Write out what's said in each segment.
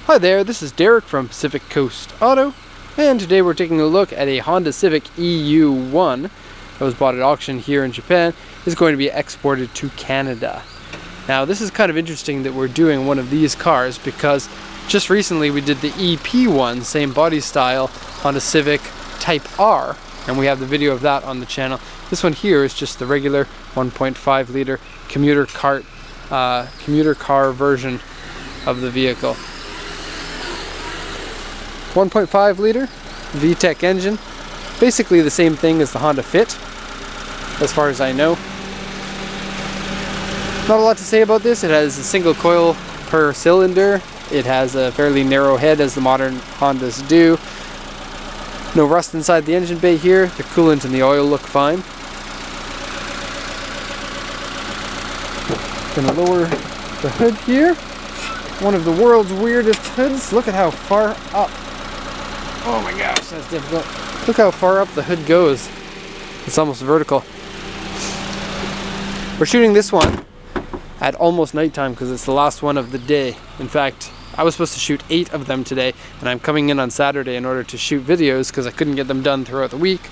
Hi there, this is Derek from Civic Coast Auto, and today we're taking a look at a Honda Civic EU1 that was bought at auction here in Japan. Is going to be exported to Canada. Now this is kind of interesting that we're doing one of these cars because just recently we did the EP1, same body style, Honda Civic Type R, and we have the video of that on the channel. This one here is just the regular 1.5 liter commuter car version of the vehicle. 1.5 liter VTEC engine, basically the same thing as the Honda Fit, as far as I know. Not a lot to say about this. It has a single coil per cylinder. It has a fairly narrow head, as the modern Hondas do. No rust inside the engine bay here. The coolant and the oil look fine. Gonna lower the hood here. One of the world's weirdest hoods. Look at how far up. Oh my gosh, that's difficult. Look how far up the hood goes. It's almost vertical. We're shooting this one at almost nighttime because it's the last one of the day. In fact, I was supposed to shoot 8 of them today, and I'm coming in on Saturday in order to shoot videos because I couldn't get them done throughout the week.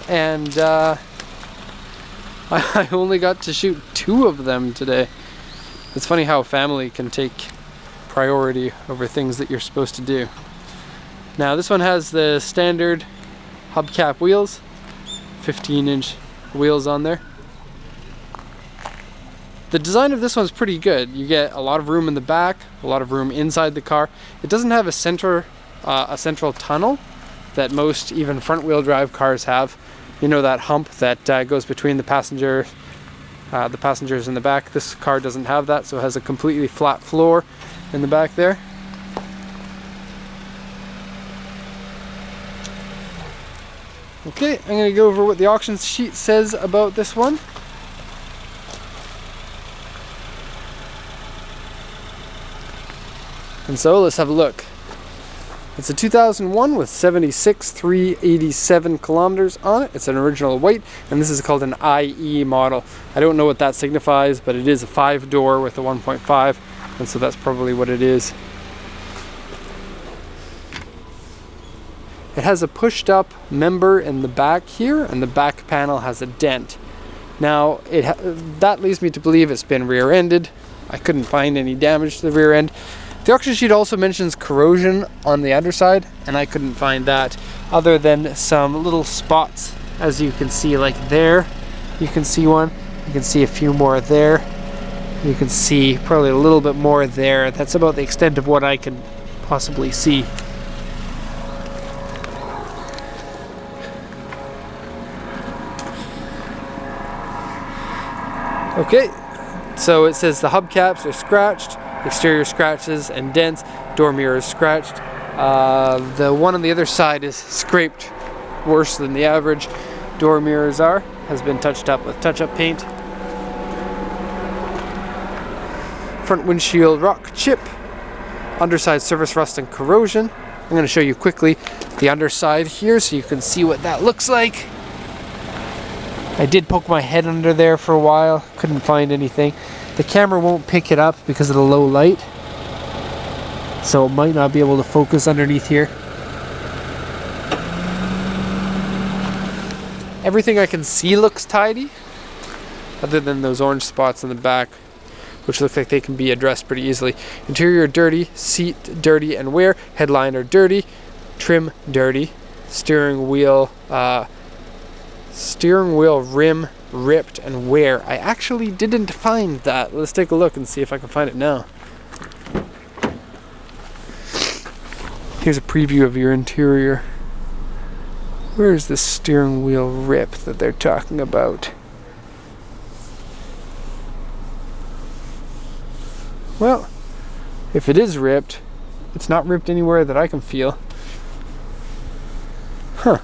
And I only got to shoot 2 of them today. It's funny how family can take priority over things that you're supposed to do. Now this one has the standard hubcap wheels, 15-inch wheels on there. The design of this one's pretty good. You get a lot of room in the back, a lot of room inside the car. It doesn't have a central tunnel that most even front-wheel drive cars have. You know, that hump that goes between the passengers in the back. This car doesn't have that, so it has a completely flat floor in the back there. Okay, I'm going to go over what the auction sheet says about this one. And so let's have a look. It's a 2001 with 76,387 kilometers on it. It's an original white, and this is called an IE model. I don't know what that signifies, but it is a 5-door with a 1.5, and so that's probably what it is. It has a pushed up member in the back here, and the back panel has a dent. Now, that leads me to believe it's been rear-ended. I couldn't find any damage to the rear end. The auction sheet also mentions corrosion on the underside, and I couldn't find that, other than some little spots, as you can see, like there. You can see one. You can see a few more there. You can see probably a little bit more there. That's about the extent of what I can possibly see. Okay, so it says the hubcaps are scratched, exterior scratches and dents, door mirror is scratched. The one on the other side is scraped worse than the average door mirrors are, has been touched up with touch-up paint. Front windshield rock chip, underside surface rust and corrosion. I'm going to show you quickly the underside here so you can see what that looks like. I did poke my head under there for a while, couldn't find anything. The camera won't pick it up because of the low light, so it might not be able to focus underneath here. Everything I can see looks tidy, other than those orange spots in the back, which look like they can be addressed pretty easily. Interior dirty, seat dirty and wear, headliner dirty, trim dirty, steering wheel rim ripped and wear. I actually didn't find that. Let's take a look and see if I can find it now. Here's a preview of your interior. Where's the steering wheel rip that they're talking about? Well, if it is ripped, it's not ripped anywhere that I can feel. Huh.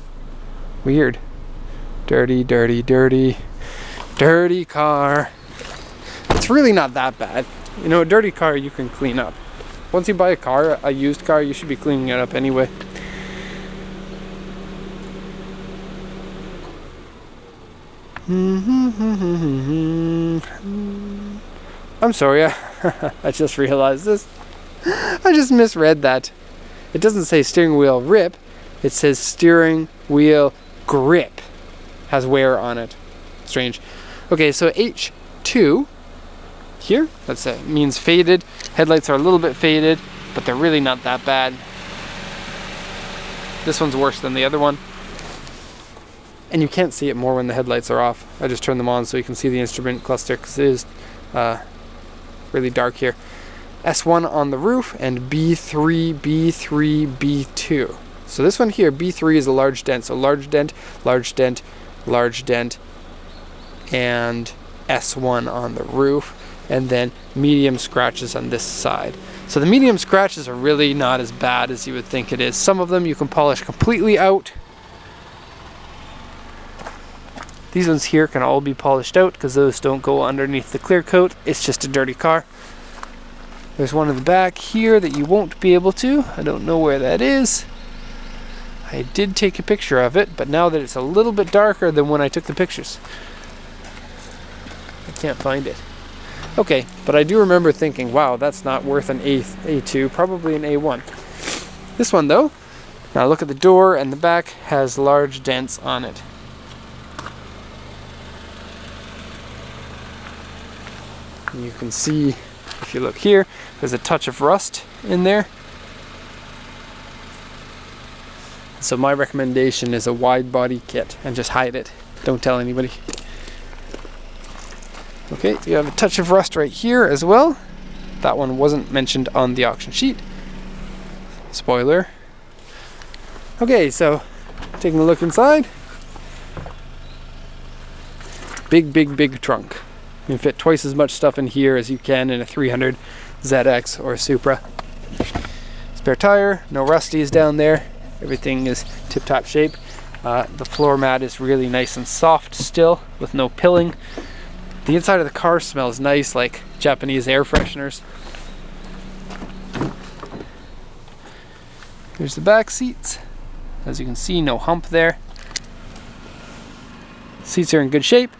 Weird. Dirty, dirty, dirty. Dirty car. It's really not that bad. You know, a dirty car you can clean up. Once you buy a car, a used car, you should be cleaning it up anyway. I'm sorry, I just realized this. I just misread that. It doesn't say steering wheel rip. It says steering wheel grip. Has wear on it. Strange. Okay, so H2 here, that's it. Means faded. Headlights are a little bit faded, but they're really not that bad. This one's worse than the other one. And you can't see it more when the headlights are off. I just turned them on so you can see the instrument cluster because it is really dark here. S1 on the roof and B3, B3, B2. So this one here, B3 is a large dent. So large dent, large dent, large dent, and S1 on the roof. And then medium scratches on this side. So the medium scratches are really not as bad as you would think it is. Some of them you can polish completely out. These ones here can all be polished out because those don't go underneath the clear coat. It's just a dirty car. There's one in the back here that you won't be able to. I don't know where that is. I did take a picture of it, but now that it's a little bit darker than when I took the pictures, I can't find it. Okay, but I do remember thinking, wow, that's not worth an A2, probably an A1. This one though, now look at the door, and the back has large dents on it. And you can see, if you look here, there's a touch of rust in there. So my recommendation is a wide body kit and just hide it. Don't tell anybody. Okay, you have a touch of rust right here as well. That one wasn't mentioned on the auction sheet. Spoiler. Okay, so taking a look inside. Big, big, big trunk. You can fit twice as much stuff in here as you can in a 300 ZX or Supra. Spare tire, no rusties down there. Everything is tip-top shape. The floor mat is really nice and soft still with no pilling. The inside of the car smells nice, like Japanese air fresheners. Here's the back seats. As you can see, no hump there. Seats are in good shape.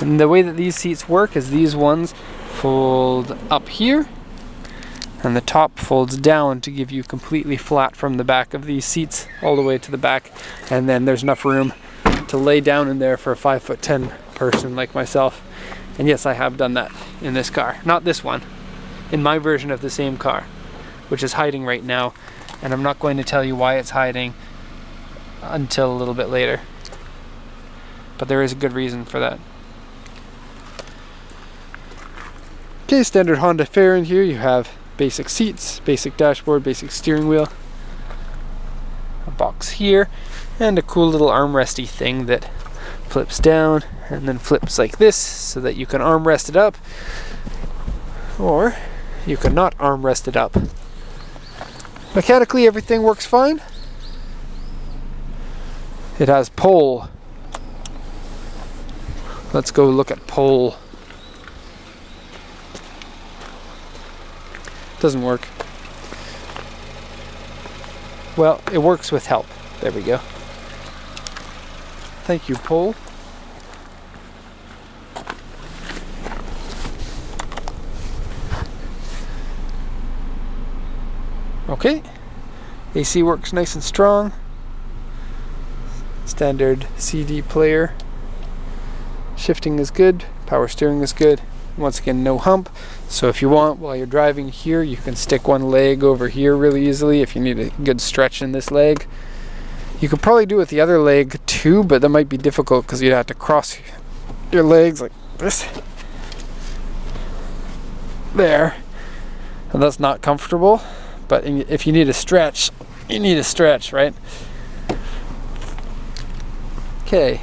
And the way that these seats work is these ones fold up here, and the top folds down to give you completely flat from the back of these seats all the way to the back. And then there's enough room to lay down in there for a 5'10" person like myself. And yes, I have done that in this car. Not this one, in my version of the same car, which is hiding right now. And I'm not going to tell you why it's hiding until a little bit later. But there is a good reason for that. Okay, standard Honda fare in here. You have basic seats, basic dashboard, basic steering wheel, a box here, and a cool little armresty thing that flips down and then flips like this so that you can armrest it up, or you can not armrest it up. Mechanically, everything works fine. It has pole. Let's go look at pole. Doesn't work. Well, it works with help. There we go. Thank you, pole. Okay. AC works nice and strong. Standard CD player. Shifting is good. Power steering is good. Once again, no hump. So if you want, while you're driving here, you can stick one leg over here really easily if you need a good stretch in this leg. You could probably do it with the other leg too, but that might be difficult because you'd have to cross your legs like this. There. And that's not comfortable. But if you need a stretch, you need a stretch, right? Okay.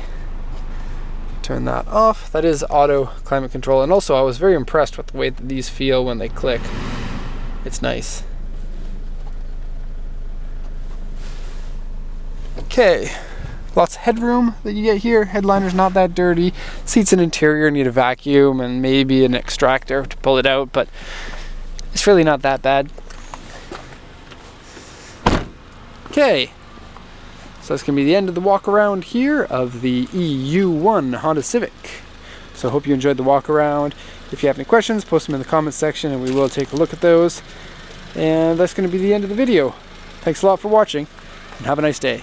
Turn that off. That is auto climate control. And also I was very impressed with the way that these feel when they click. It's nice. Okay, lots of headroom that you get here. Headliner's not that dirty. Seats and interior need a vacuum and maybe an extractor to pull it out, but it's really not that bad. Okay, so that's going to be the end of the walk around here of the EU1 Honda Civic. So I hope you enjoyed the walk around. If you have any questions, post them in the comments section and we will take a look at those. And that's going to be the end of the video. Thanks a lot for watching, and have a nice day.